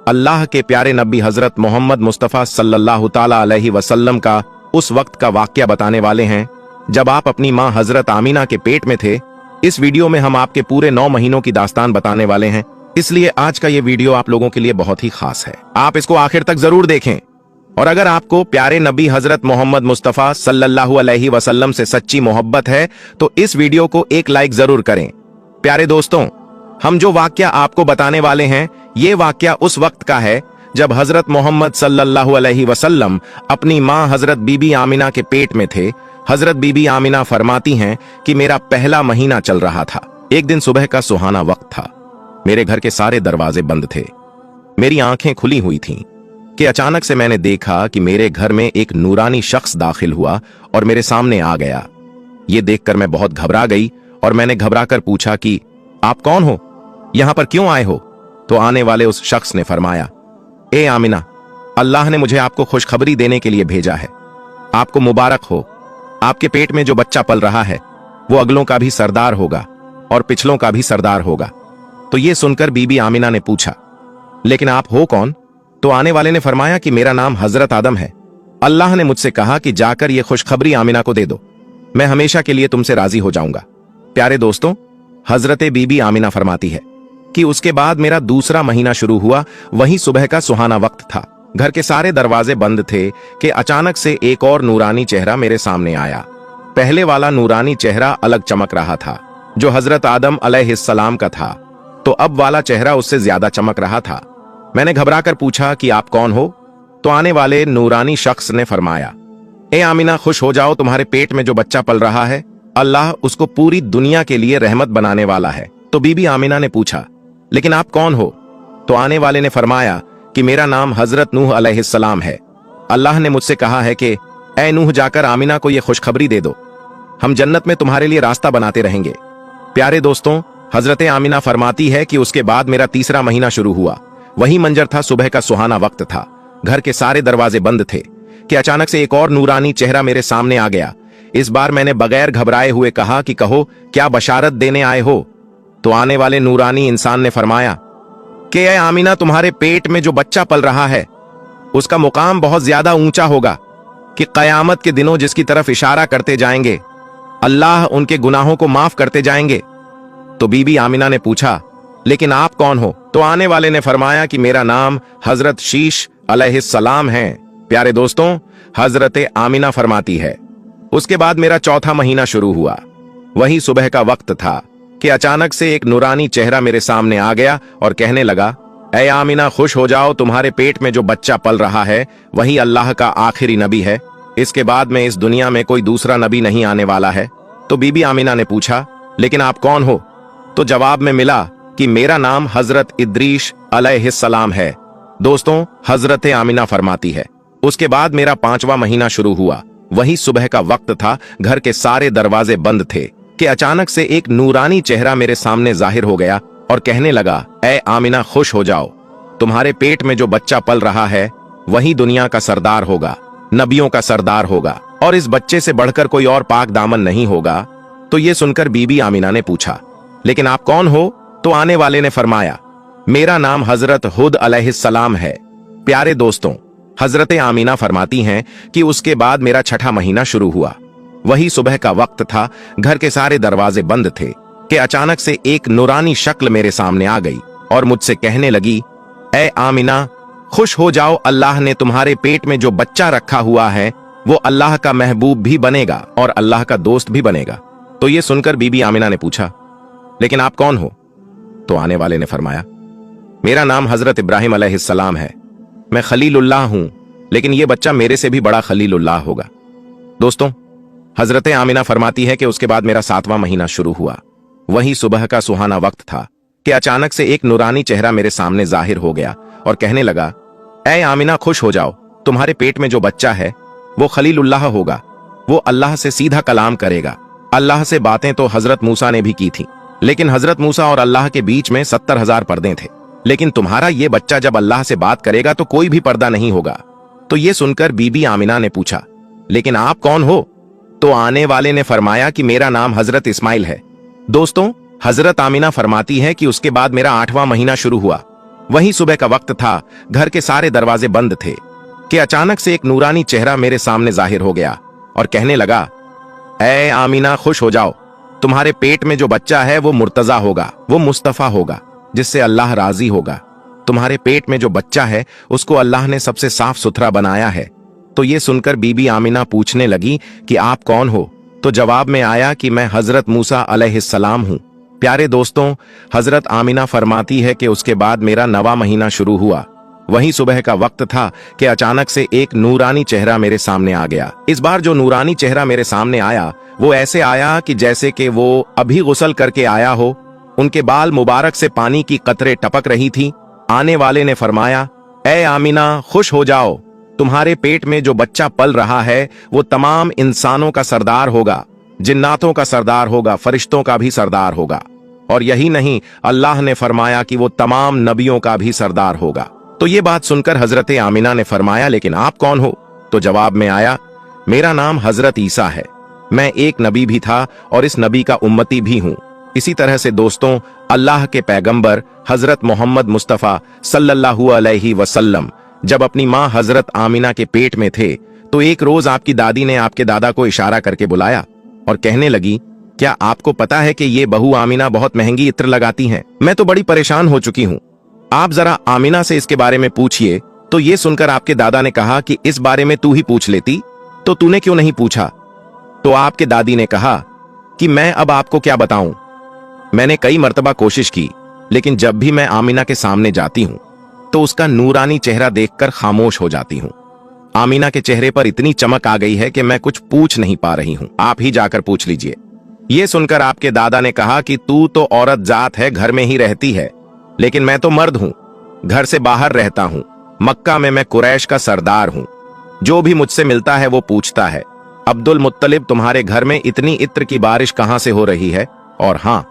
अल्लाह के प्यारे नबी हजरत मोहम्मद मुस्तफ़ा सल्लल्लाहु ताला अलैहि वसल्लम का उस वक्त का वाक़या बताने वाले हैं जब आप अपनी मां हजरत आमीना के पेट में थे। इस वीडियो में हम आपके पूरे 9 महीनों की दास्तान बताने वाले हैं, इसलिए आज का ये वीडियो आप लोगों के लिए बहुत ही खास है। आप इसको आखिर तक जरूर देखें। और अगर आपको प्यारे नबी हजरत मोहम्मद मुस्तफ़ा सल्लल्लाहु अलैहि वसल्लम से सच्ची मोहब्बत है तो इस वीडियो को एक लाइक जरूर करें। प्यारे दोस्तों, हम जो वाक्या आपको बताने वाले हैं ये वाक्या उस वक्त का है जब हजरत मोहम्मद सल्लल्लाहु अलैहि वसल्लम अपनी मां हजरत बीबी आमिना के पेट में थे। हजरत बीबी आमिना फरमाती हैं कि मेरा पहला महीना चल रहा था। एक दिन सुबह का सुहाना वक्त था। मेरे घर के सारे दरवाजे बंद थे। मेरी आंखें खुली हुई थीं कि अचानक से मैंने देखा कि मेरे घर में एक नूरानी शख्स दाखिल हुआ और मेरे सामने आ गया। ये देखकर मैं बहुत घबरा गई और मैंने घबराकर पूछा कि आप कौन हो, यहां पर क्यों आए हो? तो आने वाले उस शख्स ने फरमाया, ए आमिना, अल्लाह ने मुझे आपको खुशखबरी देने के लिए भेजा है। आपको मुबारक हो। आपके पेट में जो बच्चा पल रहा है वो अगलों का भी सरदार होगा और पिछलों का भी सरदार होगा। तो ये सुनकर बीबी आमिना ने पूछा, लेकिन आप हो कौन? तो आने वाले ने फरमाया कि मेरा नाम हजरत आदम है। अल्लाह ने मुझसे कहा कि जाकर ये खुशखबरी आमिना को दे दो, मैं हमेशा के लिए तुमसे राजी हो जाऊंगा। प्यारे दोस्तों, हजरत बीबी आमिना फरमाती है कि उसके बाद मेरा दूसरा महीना शुरू हुआ। वही सुबह का सुहाना वक्त था। घर के सारे दरवाजे बंद थे कि अचानक से एक और नूरानी चेहरा मेरे सामने आया। पहले वाला नूरानी चेहरा अलग चमक रहा था जो हजरत आदम अलैहिस्सलाम का था, तो अब वाला चेहरा उससे ज्यादा चमक रहा था। मैंने घबराकर पूछा कि आप कौन हो? तो आने वाले नूरानी शख्स ने फरमाया, ए आमिना, खुश हो जाओ, तुम्हारे पेट में जो बच्चा पल रहा है अल्लाह उसको पूरी दुनिया के लिए रहमत बनाने वाला है। तो बीबी आमिना ने पूछा, लेकिन आप कौन हो? तो आने वाले ने फरमाया कि मेरा नाम हजरत नूह अलैहिस्सलाम है। अल्लाह ने मुझसे कहा है कि ए नूह, जाकर आमिना को यह खुशखबरी दे दो, हम जन्नत में तुम्हारे लिए रास्ता बनाते रहेंगे। प्यारे दोस्तों, हजरत आमिना फरमाती है कि उसके बाद मेरा तीसरा महीना शुरू हुआ। वही मंजर था, सुबह का सुहाना वक्त था। घर के सारे दरवाजे बंद थे कि अचानक से एक और नूरानी चेहरा मेरे सामने आ गया। इस बार मैंने बगैर घबराए हुए कहा कि कहो, क्या बशारत देने आए हो? तो आने वाले नूरानी इंसान ने फरमाया कि ए आमिना, तुम्हारे पेट में जो बच्चा पल रहा है उसका मुकाम बहुत ज्यादा ऊंचा होगा कि कयामत के दिनों जिसकी तरफ इशारा करते जाएंगे अल्लाह उनके गुनाहों को माफ करते जाएंगे। तो बीबी आमिना ने पूछा, लेकिन आप कौन हो? तो आने वाले ने फरमाया कि मेरा नाम हजरत शीश अलैहिस्सलाम है। प्यारे दोस्तों, हजरत आमिना फरमाती है उसके बाद मेरा चौथा महीना शुरू हुआ। वही सुबह का वक्त था कि अचानक से एक नूरानी चेहरा मेरे सामने आ गया और कहने लगा, ऐ आमिना, खुश हो जाओ, तुम्हारे पेट में जो बच्चा पल रहा है वही अल्लाह का आखिरी नबी है। इसके बाद में इस दुनिया में कोई दूसरा नबी नहीं आने वाला है। तो बीबी आमिना ने पूछा, लेकिन आप कौन हो? तो जवाब में मिला कि मेरा नाम हजरत इद्रीस अलैहिस्सलाम है। दोस्तों, हजरत आमिना फरमाती है उसके बाद मेरा 5वां महीना शुरू हुआ। वही सुबह का वक्त था। घर के सारे दरवाजे बंद थे कि अचानक से एक नूरानी चेहरा मेरे सामने जाहिर हो गया और कहने लगा, ए आमिना, खुश हो जाओ, तुम्हारे पेट में जो बच्चा पल रहा है वही दुनिया का सरदार होगा, नबियों का सरदार होगा, और इस बच्चे से बढ़कर कोई और पाक दामन नहीं होगा। तो ये सुनकर बीबी आमिना ने पूछा, लेकिन आप कौन हो? तो आने वाले ने फरमाया, मेरा नाम हजरत हुद अलैहिस्सलाम है। प्यारे दोस्तों, हजरत आमिना फरमाती हैं कि उसके बाद मेरा 6ठा महीना शुरू हुआ। वही सुबह का वक्त था। घर के सारे दरवाजे बंद थे कि अचानक से एक नूरानी शक्ल मेरे सामने आ गई और मुझसे कहने लगी, ए आमिना, खुश हो जाओ, अल्लाह ने तुम्हारे पेट में जो बच्चा रखा हुआ है वो अल्लाह का महबूब भी बनेगा और अल्लाह का दोस्त भी बनेगा। तो ये सुनकर बीबी आमिना ने पूछा, लेकिन आप कौन हो? तो आने वाले ने फरमाया, मेरा नाम हजरत इब्राहिम अलैहिस्सलाम है। मैं खलीलुल्लाह हूं, लेकिन यह बच्चा मेरे से भी बड़ा खलीलुल्लाह होगा। दोस्तों, हजरत आमिना फरमाती है कि उसके बाद मेरा 7वां महीना शुरू हुआ। वही सुबह का सुहाना वक्त था कि अचानक से एक नूरानी चेहरा मेरे सामने जाहिर हो गया और कहने लगा, ए आमिना, खुश हो जाओ, तुम्हारे पेट में जो बच्चा है वो खलीलुल्लाह होगा। वो अल्लाह से सीधा कलाम करेगा। अल्लाह से बातें तो हजरत मूसा ने भी की थी, लेकिन हजरत मूसा और अल्लाह के बीच में 70,000 पर्दे थे। लेकिन तुम्हारा ये बच्चा जब अल्लाह से बात करेगा तो कोई भी पर्दा नहीं होगा। तो ये सुनकर बीबी आमिना ने पूछा, लेकिन आप कौन हो? तो आने वाले ने फरमाया कि मेरा नाम हजरत इस्माइल है। दोस्तों, हजरत आमिना फरमाती है कि उसके बाद मेरा 8वां महीना शुरू हुआ। वहीं सुबह का वक्त था, घर के सारे दरवाजे बंद थे कि अचानक से एक नूरानी चेहरा मेरे सामने जाहिर हो गया और कहने लगा, ऐ आमीना, खुश हो जाओ, तुम्हारे पेट में जो बच्चा है वो मुर्तजा होगा, वो मुस्तफा होगा, जिससे अल्लाह राजी होगा। तुम्हारे पेट में जो बच्चा है उसको अल्लाह ने सबसे साफ सुथरा बनाया है। तो ये सुनकर बीबी आमीना पूछने लगी कि आप कौन हो? तो जवाब में आया कि मैं हजरत मूसा अलैहिस्सलाम हूँ। प्यारे दोस्तों, हजरत आमीना फरमाती है कि उसके बाद मेरा नवा महीना शुरू हुआ। वहीं सुबह का वक्त था कि अचानक से एक नूरानी चेहरा मेरे सामने आ गया। इस बार जो नूरानी चेहरा मेरे सामने आया वो ऐसे आया कि जैसे कि वो अभी गुस्ल करके आया हो। उनके बाल मुबारक से पानी की कतरे टपक रही थी। आने वाले ने फरमाया, ऐ आमीना, खुश हो जाओ, तुम्हारे पेट में जो बच्चा पल रहा है वो तमाम इंसानों का सरदार होगा, जिन्नातों का सरदार होगा, फरिश्तों का भी सरदार होगा। और यही नहीं, अल्लाह ने फरमाया कि वो तमाम नबियों का भी सरदार होगा। तो ये बात सुनकर हजरत आमीना ने फरमाया, लेकिन आप कौन हो? तो जवाब में आया, मेरा नाम हजरत ईसा है, मैं एक नबी भी था और इस नबी का उम्मती भी हूँ। इसी तरह से दोस्तों, अल्लाह के पैगंबर हजरत मोहम्मद मुस्तफ़ा सल्लल्लाहु अलैहि वसल्लम जब अपनी माँ हजरत आमीना के पेट में थे तो एक रोज आपकी दादी ने आपके दादा को इशारा करके बुलाया और कहने लगी, क्या आपको पता है कि ये बहू आमीना बहुत महंगी इत्र लगाती हैं? मैं तो बड़ी परेशान हो चुकी हूँ, आप जरा आमीना से इसके बारे में पूछिए। तो ये सुनकर आपके दादा ने कहा कि इस बारे में तू ही पूछ लेती, तो तूने क्यों नहीं पूछा? तो आपके दादी ने कहा कि मैं अब आपको क्या बताऊं, मैंने कई मर्तबा कोशिश की, लेकिन जब भी मैं आमीना के सामने जाती हूं तो उसका नूरानी चेहरा देखकर खामोश हो जाती हूं। आमीना के चेहरे पर इतनी चमक आ गई है कि मैं कुछ पूछ नहीं पा रही हूं, आप ही जाकर पूछ लीजिए। ये सुनकर आपके दादा ने कहा कि तू तो औरत जात है, घर में ही रहती है, लेकिन मैं तो मर्द हूं, घर से बाहर रहता हूं, मक्का में मैं कुरैश का सरदार हूं, जो भी मुझसे मिलता है वो पूछता है, अब्दुल मुत्तलिब, तुम्हारे घर में इतनी इत्र की बारिश कहां से हो रही है? और हाँ,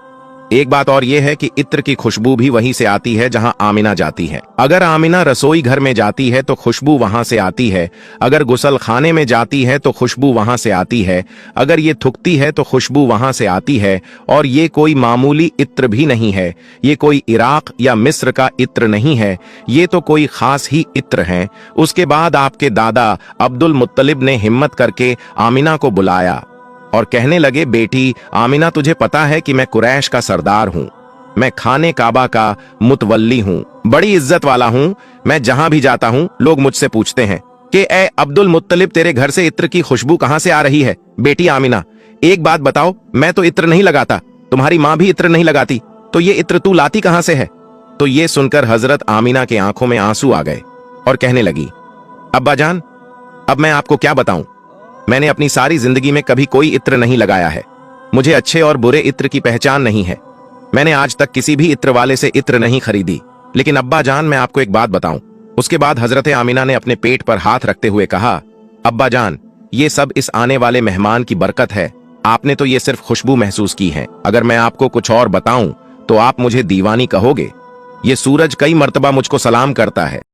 एक बात और यह है कि इत्र की खुशबू भी वहीं से आती है जहां आमीना जाती है। अगर आमीना रसोई घर में जाती है तो खुशबू वहां से आती है, अगर गुसल खाने में जाती है तो खुशबू वहां से आती है, अगर ये थूकती है तो खुशबू वहां से आती है। और ये कोई मामूली इत्र भी नहीं है, ये कोई इराक या मिस्र का इत्र नहीं है, ये तो कोई खास ही इत्र है। उसके बाद आपके दादा अब्दुल मुत्तलिब ने हिम्मत करके आमीना को बुलाया और कहने लगे, बेटी आमीना, तुझे पता है कि मैं कुरैश का सरदार हूँ, मैं खाने काबा का मुतवल्ली हूँ, बड़ी इज्जत वाला हूँ। मैं जहां भी जाता हूँ लोग मुझसे पूछते हैं कि ए अब्दुल मुत्तलिब, तेरे घर से इत्र की खुशबू कहां से आ रही है? बेटी आमीना, एक बात बताओ, मैं तो इत्र नहीं लगाता, तुम्हारी माँ भी इत्र नहीं लगाती, तो ये इत्र तू लाती कहां से है? तो ये सुनकर हजरत आमीना के आंखों में आंसू आ गए और कहने लगी, अब्बा जान, अब मैं आपको क्या बताऊं, मैंने अपनी सारी जिंदगी में कभी कोई इत्र नहीं लगाया है, मुझे अच्छे और बुरे इत्र की पहचान नहीं है, मैंने आज तक किसी भी इत्र वाले से इत्र नहीं खरीदी। लेकिन अब्बा जान, मैं आपको एक बात बताऊं। उसके बाद हजरत आमीना ने अपने पेट पर हाथ रखते हुए कहा, अब्बा जान, ये सब इस आने वाले मेहमान की बरकत है, आपने तो ये सिर्फ खुशबू महसूस की है, अगर मैं आपको कुछ और बताऊं तो आप मुझे दीवानी कहोगे। ये सूरज कई मर्तबा मुझको सलाम करता है,